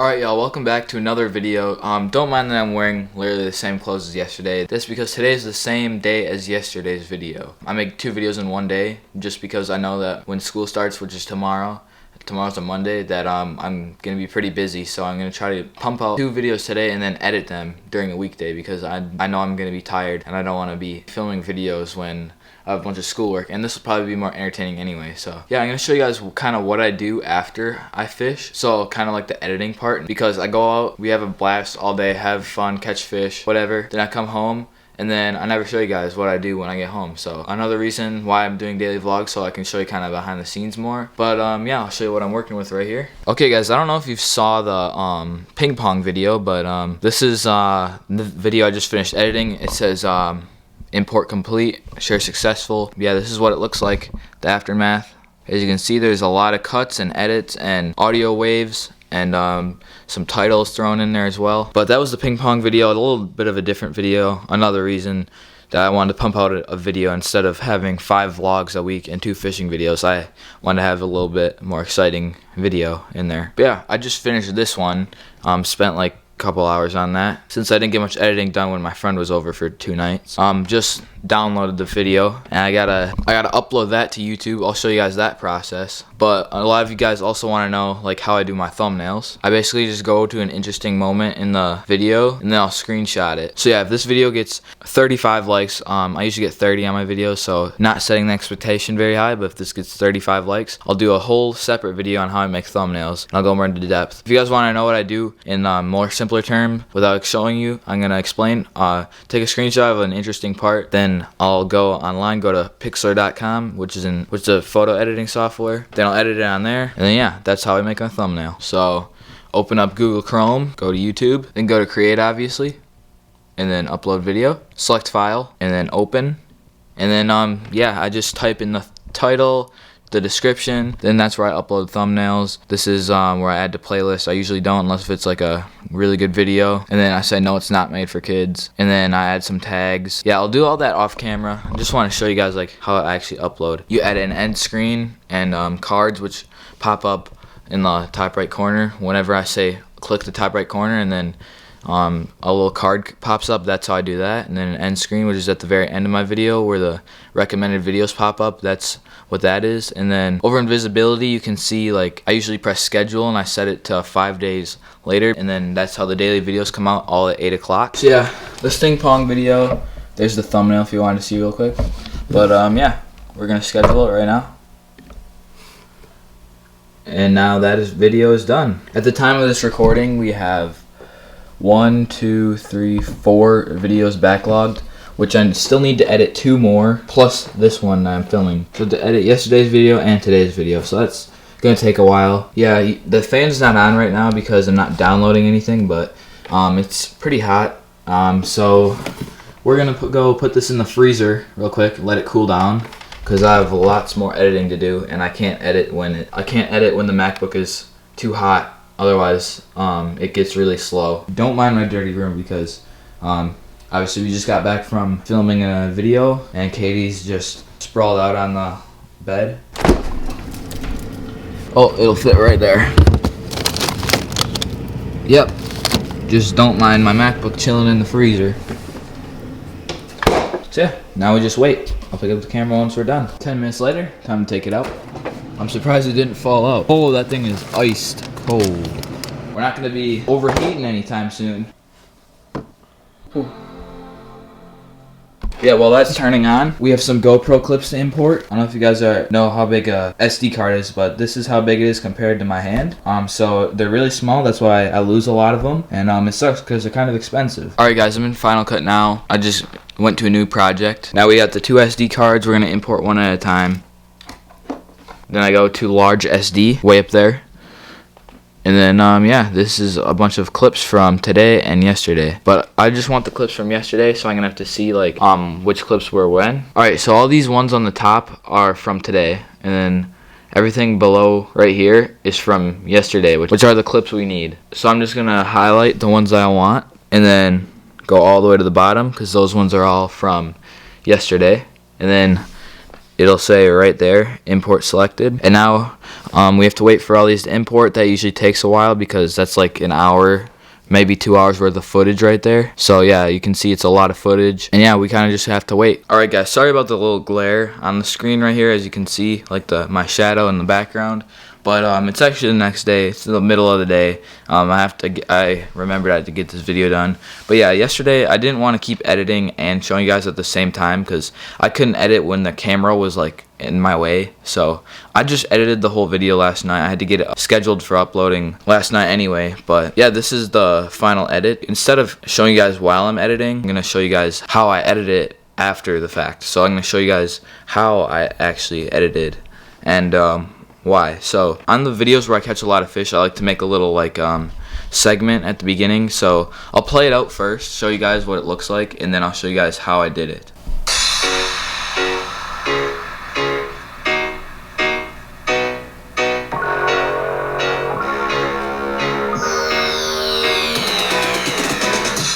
Alright y'all, welcome back to another video. Don't mind that I'm wearing literally the same clothes as yesterday. That's because today is the same day as yesterday's video. I make two videos in one day just because I know that when school starts, which is tomorrow's a Monday, that I'm gonna be pretty busy, so I'm gonna try to pump out two videos today and then edit them during a weekday because I know I'm gonna be tired and I don't want to be filming videos when I have a bunch of schoolwork, and this will probably be more entertaining anyway. So yeah, I'm gonna show you guys kind of what I do after I fish, so kind of like the editing part, because I go out, we have a blast all day, have fun, catch fish, whatever, then I come home and then I never show you guys what I do when I get home. So another reason why I'm doing daily vlogs, so I can show you kind of behind the scenes more. But yeah, I'll show you what I'm working with right here. Okay guys, I don't know if you saw the ping pong video, but this is the video I just finished editing. It says import complete, share successful. Yeah, this is what it looks like, the aftermath. As you can see, there's a lot of cuts and edits and audio waves and some titles thrown in there as well. But that was the ping pong video, a little bit of a different video. Another reason that I wanted to pump out a video instead of having 5 vlogs a week and 2 fishing videos. I wanted to have a little bit more exciting video in there. But yeah, I just finished this one. Spent like couple hours on that since I didn't get much editing done when my friend was over for 2 nights. Just downloaded the video and I gotta upload that to YouTube. I'll show you guys that process. But a lot of you guys also want to know like how I do my thumbnails. I basically just go to an interesting moment in the video and then I'll screenshot it. So yeah, if this video gets 35 likes, I usually get 30 on my videos, so not setting the expectation very high, but if this gets 35 likes, I'll do a whole separate video on how I make thumbnails and I'll go more into depth. If you guys want to know what I do in more simpler term without showing you, I'm gonna explain. Take a screenshot of an interesting part, then I'll go online, go to Pixlr.com, which is a photo editing software. Then I'll edit it on there, and then yeah, that's how I make a thumbnail. So open up Google Chrome, go to YouTube, then go to create obviously, and then upload video, select file, and then open, and then yeah, I just type in the title, the description, then that's where I upload thumbnails. This is where I add to playlists. I usually don't unless if it's like a really good video, and then I say no, it's not made for kids, and then I add some tags. Yeah, I'll do all that off camera. I just want to show you guys like how I actually upload. You add an end screen and cards which pop up in the top right corner whenever I say click the top right corner, and then a little card pops up. That's how I do that. And then an end screen, which is at the very end of my video where the recommended videos pop up. That's what that is. And then over in visibility, you can see like I usually press schedule and I set it to 5 days later, and then that's how the daily videos come out, all at 8 o'clock. So yeah, this ping pong video, there's the thumbnail if you wanted to see real quick. But yeah, we're gonna schedule it right now. And now that video is done. At the time of this recording, we have 1, 2, 3, 4 videos backlogged, which I still need to edit 2 more, plus this one I'm filming. So to edit yesterday's video and today's video, so that's gonna take a while. Yeah, the fan's not on right now because I'm not downloading anything, but it's pretty hot. So we're gonna go put this in the freezer real quick, let it cool down, because I have lots more editing to do, and I can't edit when the MacBook is too hot. Otherwise, it gets really slow. Don't mind my dirty room because obviously we just got back from filming a video and Katie's just sprawled out on the bed. Oh, it'll fit right there. Yep. Just don't mind my MacBook chilling in the freezer. So yeah, now we just wait. I'll pick up the camera once we're done. 10 minutes later, time to take it out. I'm surprised it didn't fall out. Oh, that thing is iced cold. We're not gonna be overheating anytime soon. Ooh. Yeah, while that's turning on, we have some GoPro clips to import. I don't know if you guys know how big a SD card is, but this is how big it is compared to my hand. So they're really small, that's why I lose a lot of them, and it sucks because they're kind of expensive. Alright guys, I'm in Final Cut now. I just went to a new project. Now we got the 2 SD cards, we're gonna import one at a time. Then I go to large SD, way up there. And then, yeah, this is a bunch of clips from today and yesterday. But I just want the clips from yesterday, so I'm going to have to see, like, which clips were when. Alright, so all these ones on the top are from today. And then everything below right here is from yesterday, which are the clips we need. So I'm just going to highlight the ones that I want. And then go all the way to the bottom, because those ones are all from yesterday. And then it'll say right there, import selected. And now we have to wait for all these to import. That usually takes a while because that's like an hour, maybe 2 hours worth of footage right there. So yeah, you can see it's a lot of footage, and yeah, we kind of just have to wait. Alright guys, sorry about the little glare on the screen right here, as you can see, like my shadow in the background. But it's actually the next day. It's the middle of the day. I remembered I had to get this video done. But yeah, yesterday I didn't want to keep editing and showing you guys at the same time because I couldn't edit when the camera was like in my way. So I just edited the whole video last night. I had to get it scheduled for uploading last night anyway. But yeah, this is the final edit. Instead of showing you guys while I'm editing, I'm gonna show you guys how I edit it after the fact. So I'm gonna show you guys how I actually edited and why. So on the videos where I catch a lot of fish, I like to make a little like segment at the beginning. So I'll play it out first, show you guys what it looks like, and then I'll show you guys how I did it.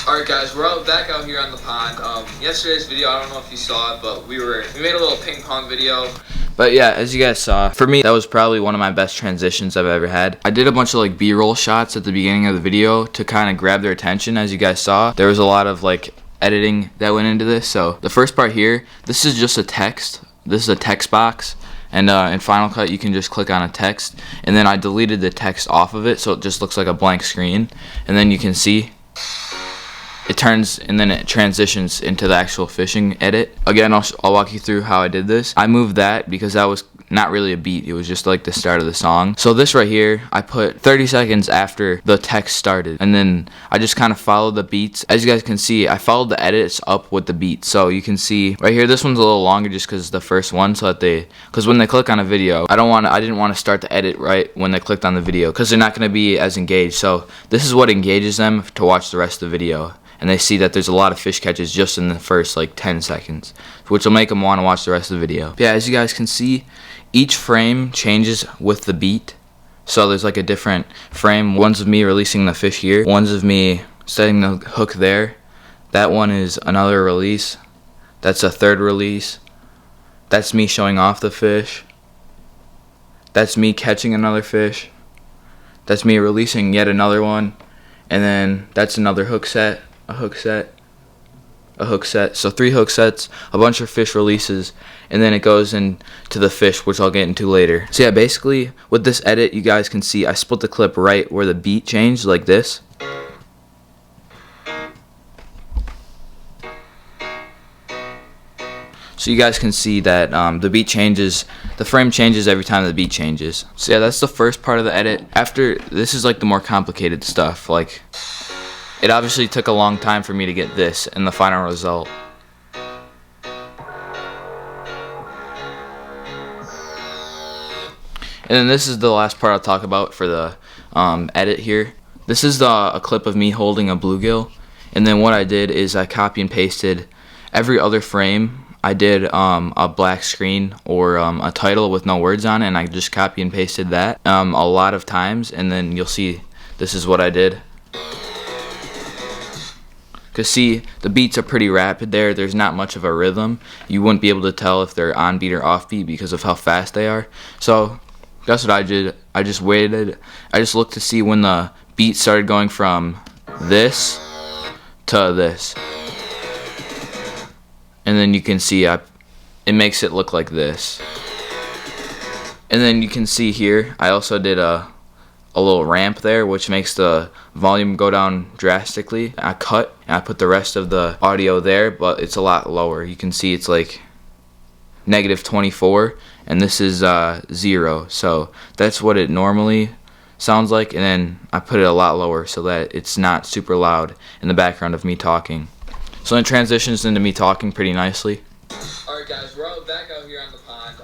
Alright guys, we're back out here on the pond. Yesterday's video, I don't know if you saw it, but we made a little ping pong video. But yeah, as you guys saw, for me, that was probably one of my best transitions I've ever had. I did a bunch of like B-roll shots at the beginning of the video to kind of grab their attention. As you guys saw, there was a lot of like editing that went into this. So the first part here, this is just a text. This is a text box. And in Final Cut, you can just click on a text. And then I deleted the text off of it, so it just looks like a blank screen. And then you can see it turns, and then it transitions into the actual fishing edit. Again, I'll walk you through how I did this. I moved that because that was not really a beat. It was just like the start of the song. So this right here, I put 30 seconds after the text started, and then I just kind of followed the beats. As you guys can see, I followed the edits up with the beat. So you can see right here, this one's a little longer just because it's the first one, so that because when they click on a video, I didn't want to start the edit right when they clicked on the video because they're not going to be as engaged. So this is what engages them to watch the rest of the video. And they see that there's a lot of fish catches just in the first like 10 seconds, which will make them want to watch the rest of the video. But yeah, as you guys can see, each frame changes with the beat. So there's like a different frame. One's of me releasing the fish here. One's of me setting the hook there. That one is another release. That's a third release. That's me showing off the fish. That's me catching another fish. That's me releasing yet another one. And then that's another hook set. A hook set, a hook set. So 3 hook sets, a bunch of fish releases, and then it goes into the fish, which I'll get into later. So yeah, basically with this edit, you guys can see I split the clip right where the beat changed, like this. So you guys can see that the beat changes, the frame changes every time the beat changes. So yeah, that's the first part of the edit. After this is like the more complicated stuff. Like, it obviously took a long time for me to get this and the final result. And then this is the last part I'll talk about for the edit here. This is a clip of me holding a bluegill. And then what I did is I copy and pasted every other frame. I did a black screen or a title with no words on it, and I just copy and pasted that a lot of times. And then you'll see this is what I did. Because see, the beats are pretty rapid there. There's not much of a rhythm. You wouldn't be able to tell if they're on beat or off beat because of how fast they are. So that's what I did. I just waited. I just looked to see when the beat started going from this to this. And then you can see it makes it look like this. And then you can see here, I also did a little ramp there, which makes the volume go down drastically. I cut and I put the rest of the audio there, but it's a lot lower. You can see it's like -24, and this is 0. So that's what it normally sounds like, and then I put it a lot lower so that it's not super loud in the background of me talking. So it transitions into me talking pretty nicely. Alright guys, we're back out here on the pond.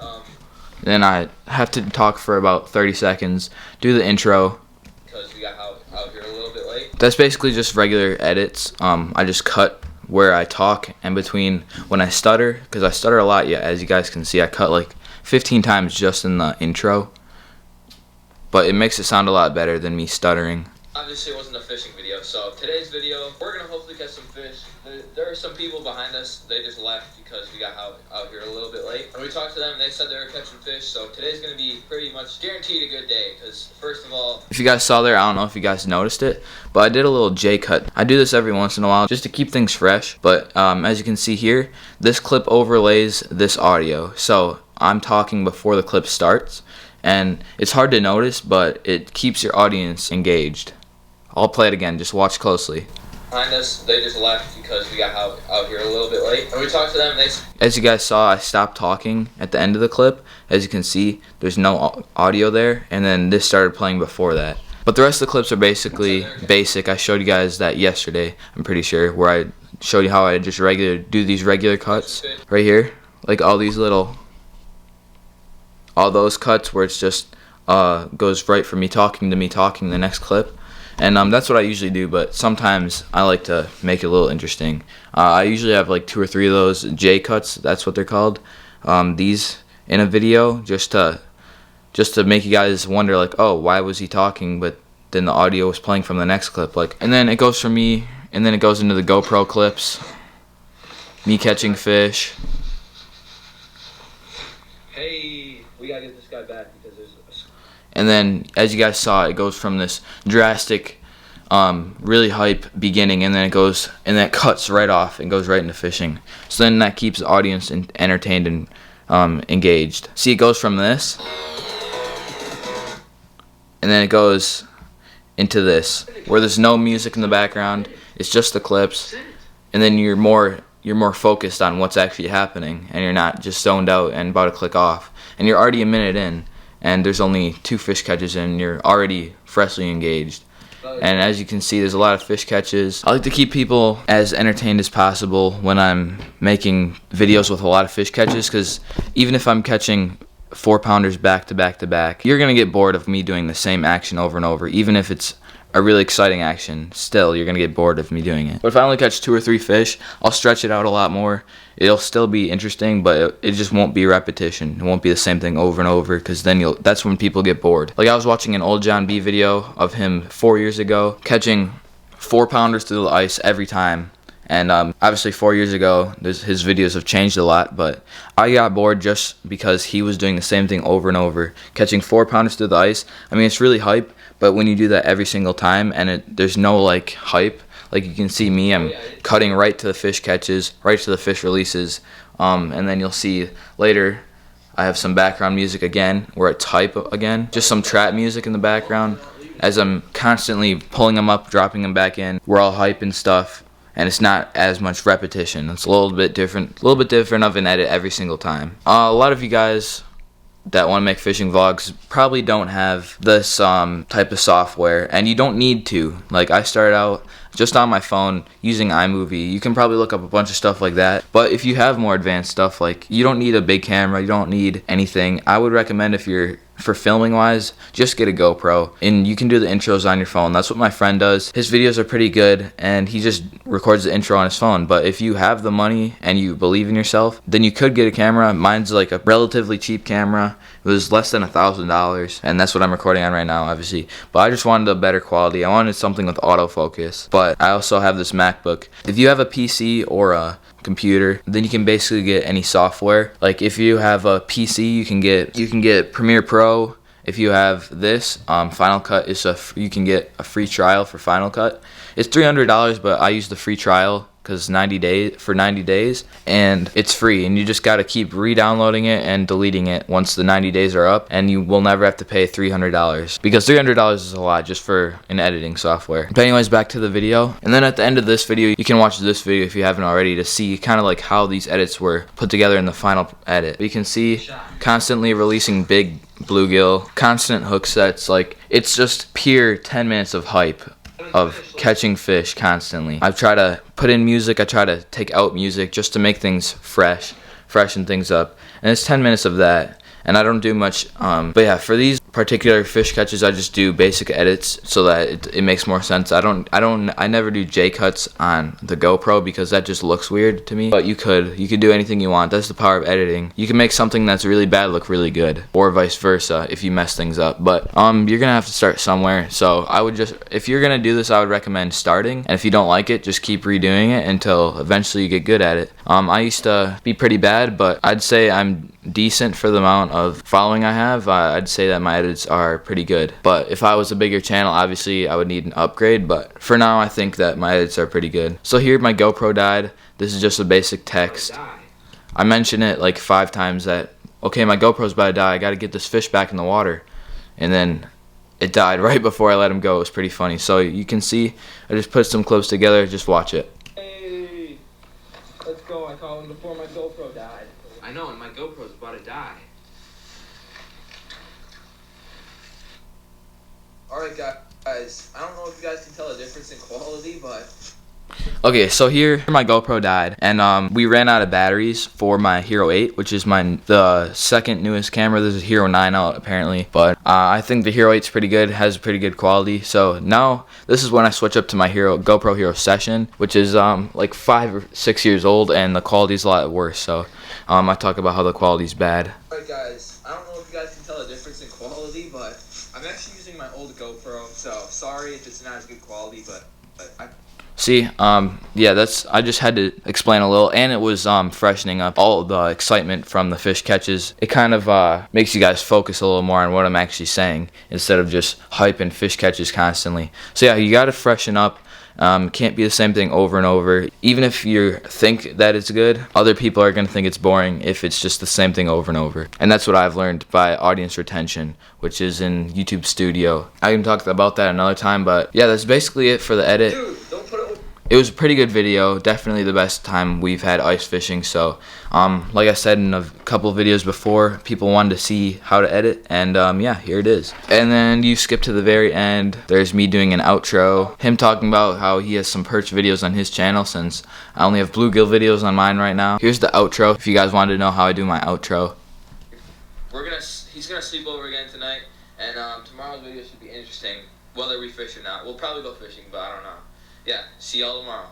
Then I have to talk for about 30 seconds, do the intro. Because we got out here a little bit late. That's basically just regular edits. I just cut where I talk and between when I stutter, because I stutter a lot. Yeah, as you guys can see, I cut like 15 times just in the intro. But it makes it sound a lot better than me stuttering. Obviously it wasn't a fishing video, so today's video, we're gonna hopefully catch some fish. There are some people behind us, they just left because we got out here a little bit late. And we talked to them, they said they were catching fish, so today's gonna be pretty much guaranteed a good day, because first of all, if you guys saw there, I don't know if you guys noticed it, but I did a little J cut. I do this every once in a while just to keep things fresh, but as you can see here, this clip overlays this audio, so I'm talking before the clip starts, and it's hard to notice, but it keeps your audience engaged. I'll play it again, just watch closely. Behind us, they just left because we got out here a little bit late. And we talked to them, as you guys saw, I stopped talking at the end of the clip. As you can see, there's no audio there, and then this started playing before that. But the rest of the clips are basically basic. I showed you guys that yesterday, I'm pretty sure, where I showed you how I just do these regular cuts right here. Like all these little, all those cuts where it's just goes right from me talking to me talking the next clip. And that's what I usually do, but sometimes I like to make it a little interesting. I usually have like 2 or 3 of those J cuts, that's what they're called. These in a video, just to make you guys wonder, like, oh, why was he talking, but then the audio was playing from the next clip. Like, and then it goes from me, and then it goes into the GoPro clips, me catching fish. Hey, we gotta get this guy back because there's. And then, as you guys saw, it goes from this drastic, really hype beginning, and then it goes, and then it cuts right off and goes right into fishing. So then that keeps the audience entertained and engaged. See, it goes from this, and then it goes into this, where there's no music in the background. It's just the clips, and then you're more focused on what's actually happening, and you're not just zoned out and about to click off. And you're already a minute in, and there's only 2 fish catches, and you're already freshly engaged. And as you can see, there's a lot of fish catches. I like to keep people as entertained as possible when I'm making videos with a lot of fish catches, because even if I'm catching 4-pounders back to back to back, you're gonna get bored of me doing the same action over and over. Even if it's a really exciting action, still you're gonna get bored of me doing it. But if I only catch 2 or 3 fish, I'll stretch it out a lot more. It'll still be interesting, but it just won't be repetition. It won't be the same thing over and over, because then that's when people get bored. Like, I was watching an old John B video of him 4 years ago catching 4-pounders through the ice every time. And obviously 4 years ago, his videos have changed a lot, but I got bored just because he was doing the same thing over and over, catching 4-pounders through the ice. I mean, it's really hype, but when you do that every single time, and there's no like hype, like you can see me, I'm cutting right to the fish catches, right to the fish releases, and then you'll see later I have some background music again, where it's hype again, just some trap music in the background, as I'm constantly pulling them up, dropping them back in. We're all hype and stuff. And it's not as much repetition. It's a little bit different of an edit every single time. A lot of you guys that want to make fishing vlogs probably don't have this type of software, and you don't need to. Like, I started out just on my phone using iMovie. You can probably look up a bunch of stuff like that, but if you have more advanced stuff, like, you don't need a big camera, you don't need anything. I would recommend, if you're for filming wise, just get a GoPro, and you can do the intros on your phone. That's what my friend does. His videos are pretty good, and he just records the intro on his phone. But if you have the money and you believe in yourself, then you could get a camera. Mine's like a relatively cheap camera. It was less than $1,000, and that's what I'm recording on right now, obviously. But I just wanted a better quality. I wanted something with autofocus. But I also have this MacBook. If you have a PC or a computer, then you can basically get any software. Like, if you have a PC, you can get Premiere Pro. If you have this, Final Cut you can get a free trial for Final Cut. It's $300, but I use the free trial because 90 days, and it's free, and you just got to keep re-downloading it and deleting it once the 90 days are up, and you will never have to pay $300, because $300 is a lot just for an editing software. But anyways, back to the video, and then at the end of this video, you can watch this video if you haven't already, to see kind of like how these edits were put together in the final edit. You can see constantly releasing big bluegill, constant hook sets. Like, it's just pure 10 minutes of hype of catching fish constantly. I try to put in music, I try to take out music just to make things freshen things up. And it's 10 minutes of that, and I don't do much. But yeah, for these particular fish catches, I just do basic edits so that it makes more sense. I never do J cuts on the GoPro because that just looks weird to me. But you could do anything you want. That's the power of editing. You can make something that's really bad look really good, or vice versa if you mess things up. But you're gonna have to start somewhere. So I would just, if you're gonna do this, I would recommend starting. And if you don't like it, just keep redoing it until eventually you get good at it. I used to be pretty bad, but I'd say I'm decent for the amount of following I have. I'd say that my edits are pretty good. But if I was a bigger channel, obviously I would need an upgrade. But for now, I think that my edits are pretty good. So here my GoPro died. This is just a basic text. I mentioned it like 5 times that, okay, my GoPro's about to die. I got to get this fish back in the water. And then it died right before I let him go. It was pretty funny. So you can see, I just put some clips together. Just watch it. Hey, let's go. I called him before my GoPro died. I know, and my GoPro's about to die. Alright guys, I don't know if you guys can tell the difference in quality, but... Okay, so here my GoPro died, and we ran out of batteries for my Hero 8, which is the second newest camera. There's a Hero 9 out apparently, but I think the Hero 8's pretty good, has pretty good quality. So now this is when I switch up to my GoPro Hero Session, which is like 5 or 6 years old, and the quality's a lot worse. So I talk about how the quality's bad. Alright guys, I don't know if you guys can tell the difference in quality, but I'm actually using my old GoPro, so sorry if it's not as good quality, but See, yeah, I just had to explain a little, and it was freshening up all the excitement from the fish catches. It kind of makes you guys focus a little more on what I'm actually saying instead of just hyping fish catches constantly. So yeah, you got to freshen up. Can't be the same thing over and over. Even if you think that it's good, other people are going to think it's boring if it's just the same thing over and over. And that's what I've learned by audience retention, which is in YouTube Studio. I can talk about that another time, but yeah, that's basically it for the edit. dude, don't put it... It was a pretty good video, definitely the best time we've had ice fishing. So like I said in a couple of videos before, people wanted to see how to edit, and yeah, here it is. And then you skip to the very end, there's me doing an outro, him talking about how he has some perch videos on his channel since I only have bluegill videos on mine right now. Here's the outro if you guys wanted to know how I do my outro. He's gonna sleep over again tonight, and tomorrow's video should be interesting, whether we fish or not. We'll probably go fishing, but I don't know. Yeah, see y'all tomorrow.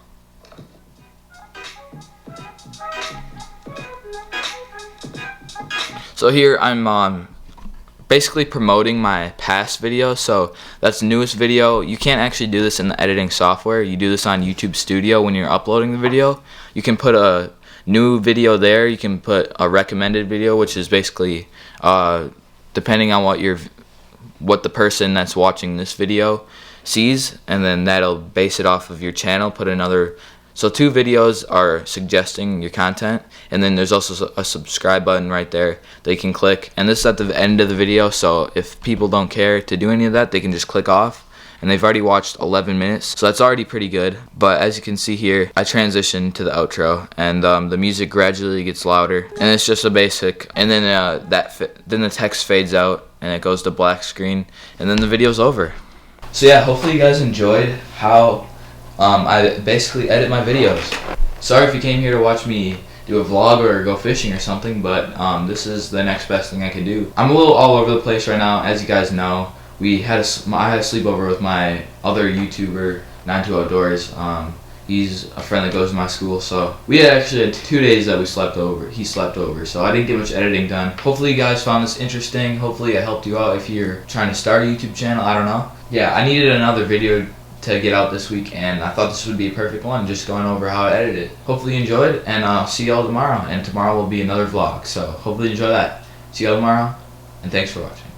So here I'm basically promoting my past video. So that's the newest video. You can't actually do this in the editing software. You do this on YouTube Studio when you're uploading the video. You can put a new video there. You can put a recommended video, which is basically depending on what the person that's watching this video sees, and then that'll base it off of your channel. Put another, so 2 videos are suggesting your content, and then there's also a subscribe button right there they can click, and this is at the end of the video, so if people don't care to do any of that, they can just click off, and they've already watched 11 minutes, so that's already pretty good. But as you can see here, I transition to the outro, and the music gradually gets louder, and it's just a basic, and then then the text fades out and it goes to black screen, and then the video's over. So yeah, hopefully you guys enjoyed how I basically edit my videos. Sorry if you came here to watch me do a vlog or go fishing or something, but this is the next best thing I could do. I'm a little all over the place right now, as you guys know. I had a sleepover with my other YouTuber, 92 Outdoors. He's a friend that goes to my school, so we actually had 2 days that he slept over, so I didn't get much editing done. Hopefully you guys found this interesting. Hopefully I helped you out if you're trying to start a YouTube channel. I don't know. Yeah, I needed another video to get out this week, and I thought this would be a perfect one, just going over how I edit it. Hopefully you enjoyed, and I'll see y'all tomorrow, and tomorrow will be another vlog, so hopefully you enjoy that. See y'all tomorrow, and thanks for watching.